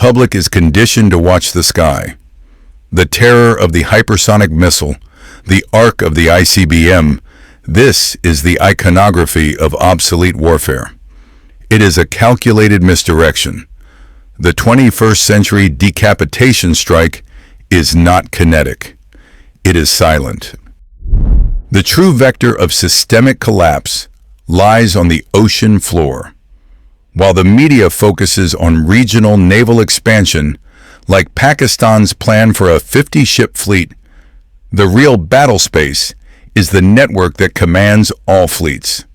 public is conditioned to watch the sky. The terror of the hypersonic missile, the arc of the ICBM, this is the iconography of obsolete warfare. It is a calculated misdirection. The 21st century decapitation strike is not kinetic. It is silent. The true vector of systemic collapse lies on the ocean floor. While the media focuses on regional naval expansion, like Pakistan's plan for a 50-ship fleet, the real battle space is the network that commands all fleets.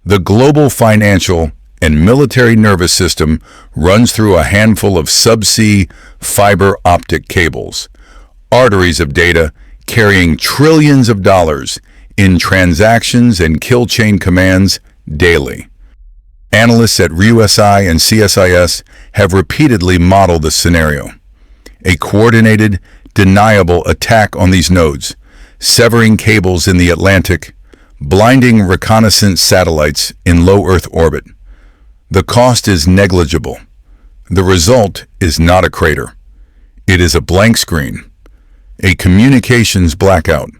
The global financial and military nervous system runs through a handful of subsea fiber optic cables, arteries of data carrying trillions of dollars in transactions and kill chain commands daily. Analysts at RUSI and CSIS have repeatedly modeled this scenario. A coordinated, deniable attack on these nodes, severing cables in the Atlantic, blinding reconnaissance satellites in low Earth orbit. The cost is negligible. The result is not a crater. It is a blank screen, a communications blackout.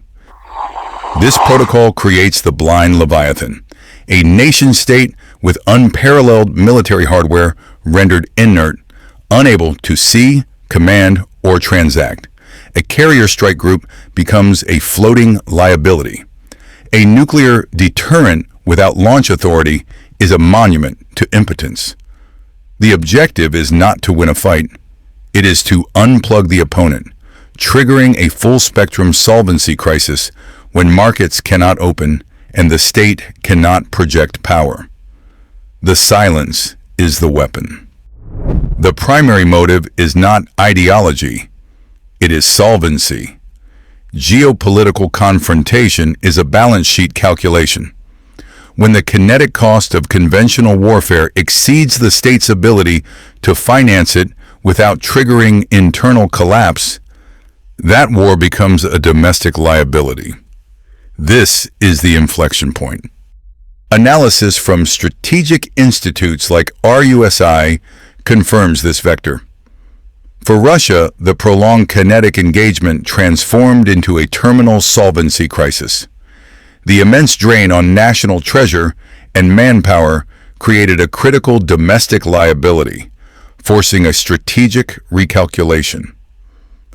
This protocol creates the blind Leviathan, a nation-state with unparalleled military hardware rendered inert, unable to see, command, or transact. A carrier strike group becomes a floating liability. A nuclear deterrent without launch authority is a monument to impotence. The objective is not to win a fight. It is to unplug the opponent, triggering a full-spectrum solvency crisis when markets cannot open and the state cannot project power. The silence is the weapon. The primary motive is not ideology. It is solvency. Geopolitical confrontation is a balance sheet calculation. When the kinetic cost of conventional warfare exceeds the state's ability to finance it without triggering internal collapse, that war becomes a domestic liability. This is the inflection point. Analysis from strategic institutes like RUSI confirms this vector. For Russia, the prolonged kinetic engagement transformed into a terminal solvency crisis. The immense drain on national treasure and manpower created a critical domestic liability, forcing a strategic recalculation.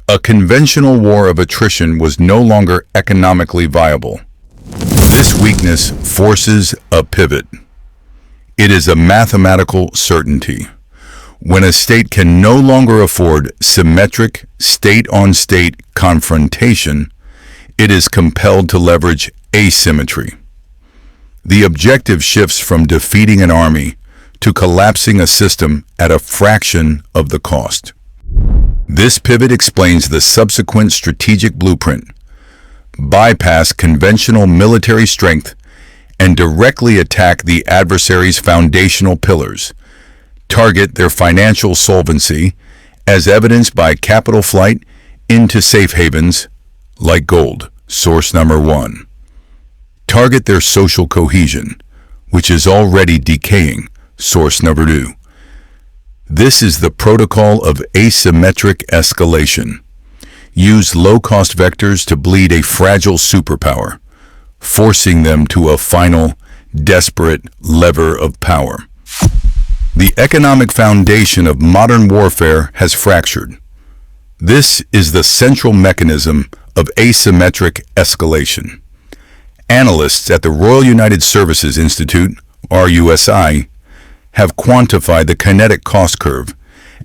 A conventional war of attrition was no longer economically viable. This weakness forces a pivot. It is a mathematical certainty. When a state can no longer afford symmetric state-on-state confrontation, it is compelled to leverage asymmetry. The objective shifts from defeating an army to collapsing a system at a fraction of the cost. This pivot explains the subsequent strategic blueprint: bypass conventional military strength and directly attack the adversary's foundational pillars, target their financial solvency, as evidenced by capital flight into safe havens like gold, source number 1. Target their social cohesion, which is already decaying, source number 2. This is the protocol of asymmetric escalation. Use low-cost vectors to bleed a fragile superpower, forcing them to a final, desperate lever of power. The economic foundation of modern warfare has fractured. This is the central mechanism of asymmetric escalation. Analysts at the Royal United Services Institute, RUSI, have quantified the kinetic cost curve,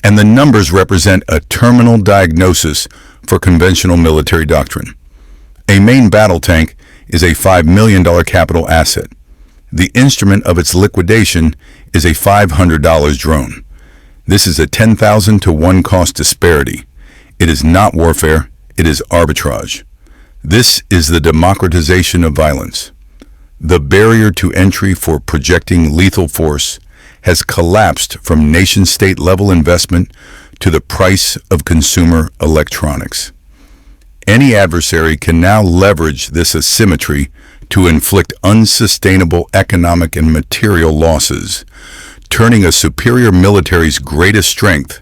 and the numbers represent a terminal diagnosis for conventional military doctrine. A main battle tank is a $5 million capital asset. The instrument of its liquidation is a $500 drone. This is a 10,000 to 1 cost disparity. It is not warfare, it is arbitrage. This is the democratization of violence. The barrier to entry for projecting lethal force has collapsed from nation-state level investment to the price of consumer electronics. Any adversary can now leverage this asymmetry to inflict unsustainable economic and material losses, turning a superior military's greatest strength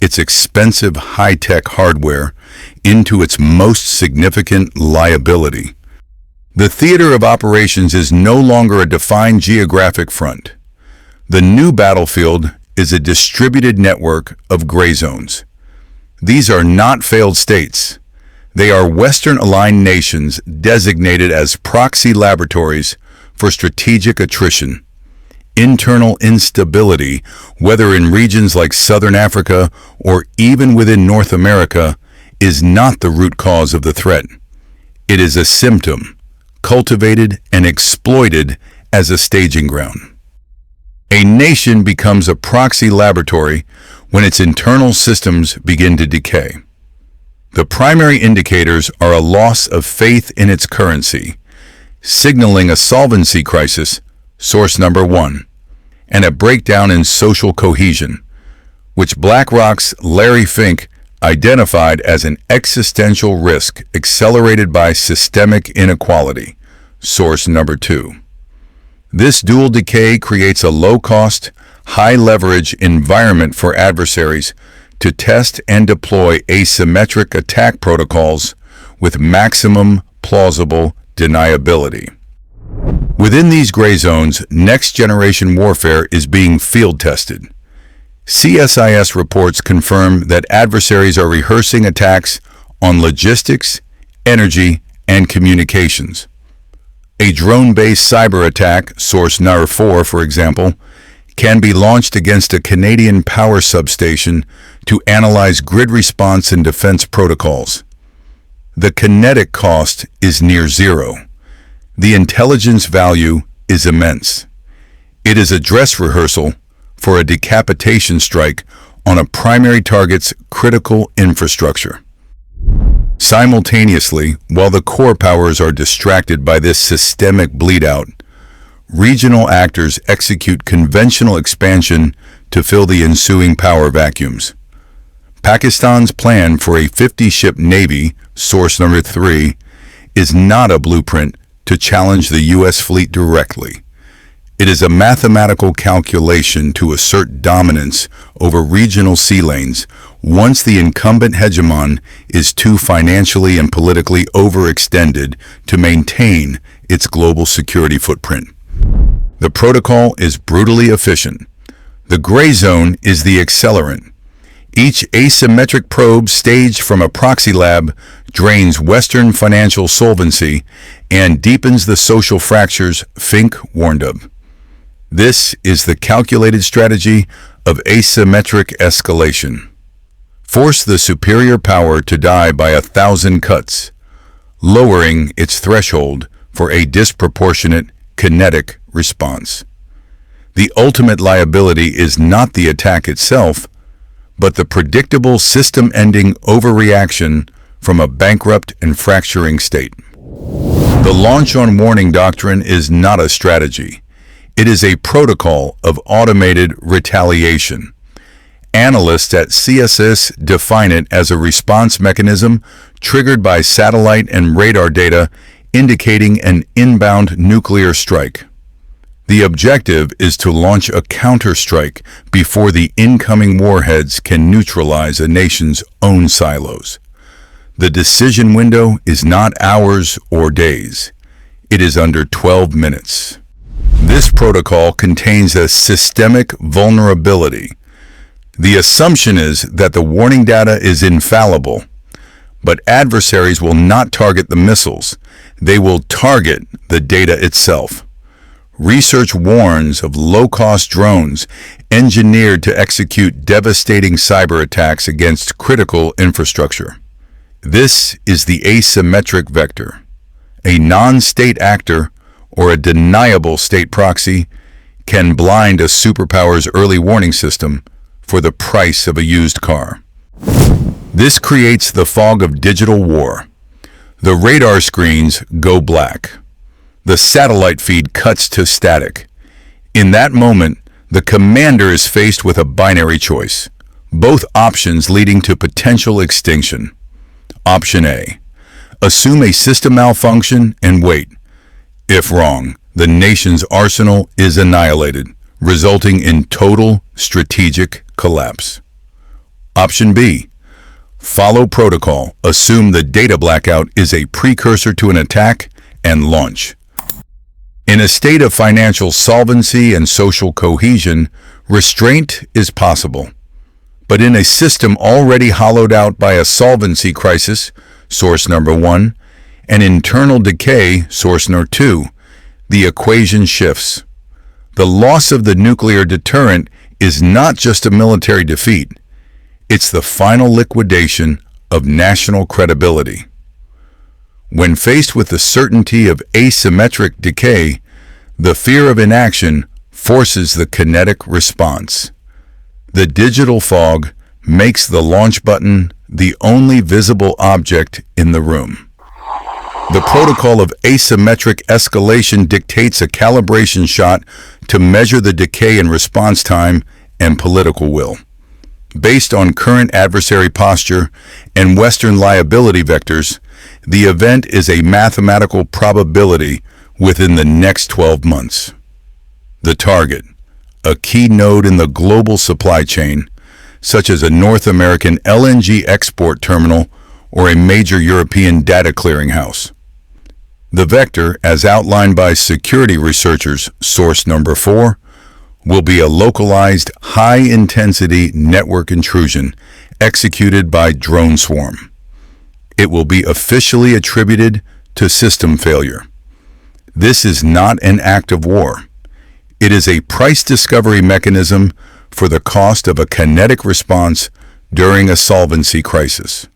its expensive high-tech hardware into its most significant liability. The theater of operations is no longer a defined geographic front. The new battlefield is a distributed network of gray zones. These are not failed states. They are Western-aligned nations designated as proxy laboratories for strategic attrition. Internal instability, whether in regions like Southern Africa or even within North America, is not the root cause of the threat. It is a symptom, cultivated and exploited as a staging ground. A nation becomes a proxy laboratory when its internal systems begin to decay. The primary indicators are a loss of faith in its currency, signaling a solvency crisis, source number 1, and a breakdown in social cohesion, which BlackRock's Larry Fink identified as an existential risk accelerated by systemic inequality, source number 2. This dual decay creates a low-cost, high-leverage environment for adversaries to test and deploy asymmetric attack protocols with maximum plausible deniability. Within these gray zones, next-generation warfare is being field-tested. CSIS reports confirm that adversaries are rehearsing attacks on logistics, energy, and communications. A drone-based cyber attack, source number 4, for example, can be launched against a Canadian power substation to analyze grid response and defense protocols. The kinetic cost is near zero. The intelligence value is immense. It is a dress rehearsal for a decapitation strike on a primary target's critical infrastructure. Simultaneously, while the core powers are distracted by this systemic bleed-out, regional actors execute conventional expansion to fill the ensuing power vacuums. Pakistan's plan for a 50-ship navy, source number 3, is not a blueprint to challenge the U.S. fleet directly. It is a mathematical calculation to assert dominance over regional sea lanes once the incumbent hegemon is too financially and politically overextended to maintain its global security footprint. The protocol is brutally efficient. The gray zone is the accelerant. Each asymmetric probe staged from a proxy lab drains Western financial solvency and deepens the social fractures Fink warned of. This is the calculated strategy of asymmetric escalation. Force the superior power to die by 1,000 cuts, lowering its threshold for a disproportionate kinetic response. The ultimate liability is not the attack itself, but the predictable system-ending overreaction from a bankrupt and fracturing state. The launch on warning doctrine is not a strategy. It is a protocol of automated retaliation. Analysts at CSIS define it as a response mechanism triggered by satellite and radar data indicating an inbound nuclear strike. The objective is to launch a counterstrike before the incoming warheads can neutralize a nation's own silos. The decision window is not hours or days. It is under 12 minutes. This protocol contains a systemic vulnerability. The assumption is that the warning data is infallible, but adversaries will not target the missiles. They will target the data itself. Research warns of low-cost drones engineered to execute devastating cyber attacks against critical infrastructure. This is the asymmetric vector. A non-state actor or a deniable state proxy can blind a superpower's early warning system for the price of a used car. This creates the fog of digital war. The radar screens go black. The satellite feed cuts to static. In that moment, the commander is faced with a binary choice, both options leading to potential extinction. Option A: assume a system malfunction and wait. If wrong, the nation's arsenal is annihilated, resulting in total strategic collapse. Option B. Follow protocol. Assume the data blackout is a precursor to an attack and launch. In a state of financial solvency and social cohesion, restraint is possible. But in a system already hollowed out by a solvency crisis, source number 1, and internal decay, source number 2, the equation shifts. The loss of the nuclear deterrent is not just a military defeat. It's the final liquidation of national credibility. When faced with the certainty of asymmetric decay, the fear of inaction forces the kinetic response. The digital fog makes the launch button the only visible object in the room. The protocol of asymmetric escalation dictates a calibration shot to measure the decay in response time and political will. Based on current adversary posture and Western liability vectors, the event is a mathematical probability within the next 12 months. The target, a key node in the global supply chain, such as a North American LNG export terminal or a major European data clearinghouse. The vector, as outlined by security researchers, source number 4, will be a localized, high-intensity network intrusion executed by drone swarm. It will be officially attributed to system failure. This is not an act of war. It is a price discovery mechanism for the cost of a kinetic response during a solvency crisis.